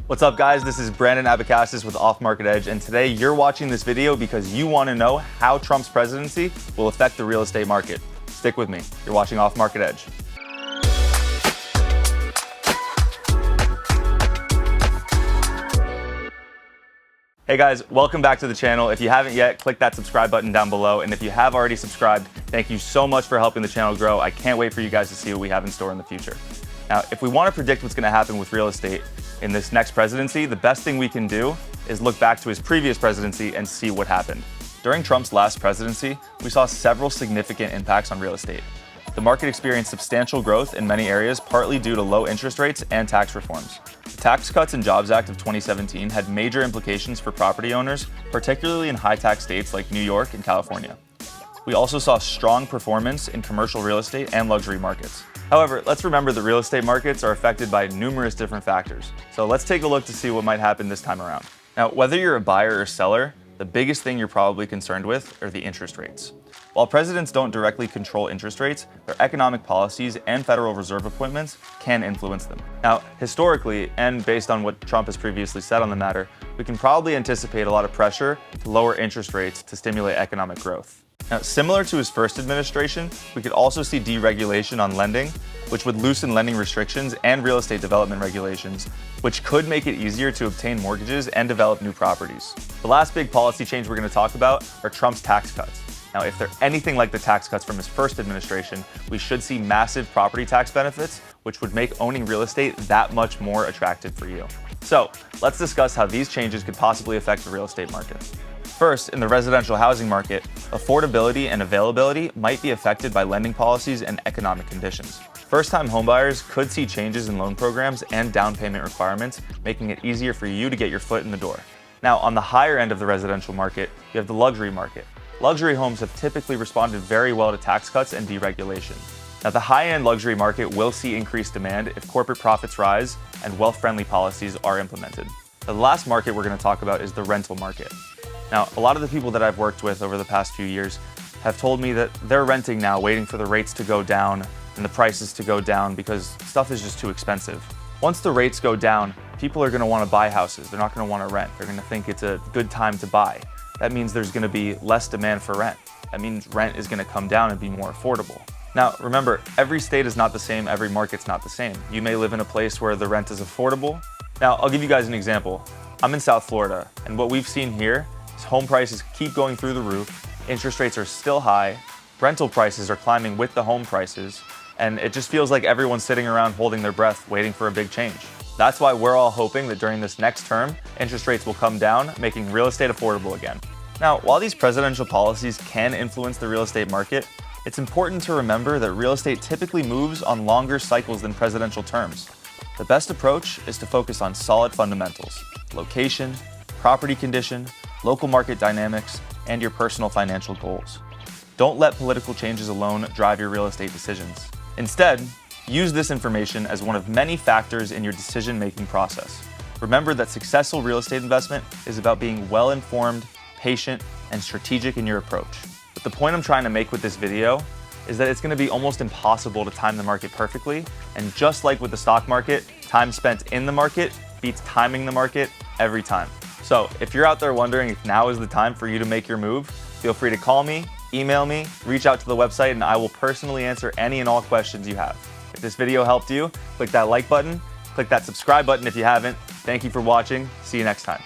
What's up, guys? This is Brandon Abacassis with OffMarketEdge, and today you're watching this video because you want to know how Trump's presidency will affect the real estate market. Stick with me. You're watching OffMarketEdge. Hey guys, welcome back to the channel. If you haven't yet, click that subscribe button down below. And if you have already subscribed, thank you so much for helping the channel grow. I can't wait for you guys to see what we have in store in the future. Now, if we want to predict what's going to happen with real estate in this next presidency, the best thing we can do is look back to his previous presidency and see what happened. During Trump's last presidency, we saw several significant impacts on real estate. The market experienced substantial growth in many areas, partly due to low interest rates and tax reforms. The Tax Cuts and Jobs Act of 2017 had major implications for property owners, particularly in high-tax states like New York and California. We also saw strong performance in commercial real estate and luxury markets. However, let's remember that real estate markets are affected by numerous different factors. So let's take a look to see what might happen this time around. Now, whether you're a buyer or seller, the biggest thing you're probably concerned with are the interest rates. While presidents don't directly control interest rates, their economic policies and Federal Reserve appointments can influence them. Now, historically, and based on what Trump has previously said on the matter, we can probably anticipate a lot of pressure to lower interest rates to stimulate economic growth. Now, similar to his first administration, we could also see deregulation on lending, which would loosen lending restrictions and real estate development regulations, which could make it easier to obtain mortgages and develop new properties. The last big policy change we're going to talk about are Trump's tax cuts. Now, if they're anything like the tax cuts from his first administration, we should see massive property tax benefits, which would make owning real estate that much more attractive for you. So, let's discuss how these changes could possibly affect the real estate market. First, in the residential housing market, affordability and availability might be affected by lending policies and economic conditions. First-time homebuyers could see changes in loan programs and down payment requirements, making it easier for you to get your foot in the door. Now, on the higher end of the residential market, you have the luxury market. Luxury homes have typically responded very well to tax cuts and deregulation. Now, the high-end luxury market will see increased demand if corporate profits rise and wealth-friendly policies are implemented. Now, the last market we're going to talk about is the rental market. Now, a lot of the people that I've worked with over the past few years have told me that they're renting now, waiting for the rates to go down and the prices to go down because stuff is just too expensive. Once the rates go down, people are going to want to buy houses. They're not going to want to rent. They're going to think it's a good time to buy. That means there's going to be less demand for rent. That means rent is going to come down and be more affordable. Now, remember, every state is not the same. Every market's not the same. You may live in a place where the rent is affordable. Now, I'll give you guys an example. I'm in South Florida, and what we've seen here is home prices keep going through the roof. Interest rates are still high. Rental prices are climbing with the home prices. And it just feels like everyone's sitting around holding their breath, waiting for a big change. That's why we're all hoping that during this next term, interest rates will come down, making real estate affordable again. Now, while these presidential policies can influence the real estate market, it's important to remember that real estate typically moves on longer cycles than presidential terms. The best approach is to focus on solid fundamentals: location, property condition, local market dynamics, and your personal financial goals. Don't let political changes alone drive your real estate decisions. Instead, use this information as one of many factors in your decision-making process. Remember that successful real estate investment is about being well-informed, patient, and strategic in your approach. But the point I'm trying to make with this video is that it's going to be almost impossible to time the market perfectly, and just like with the stock market, time spent in the market beats timing the market every time. So if you're out there wondering if now is the time for you to make your move, feel free to call me, email me, reach out to the website, and I will personally answer any and all questions you have. If this video helped you, click that like button, click that subscribe button if you haven't. Thank you for watching. See you next time.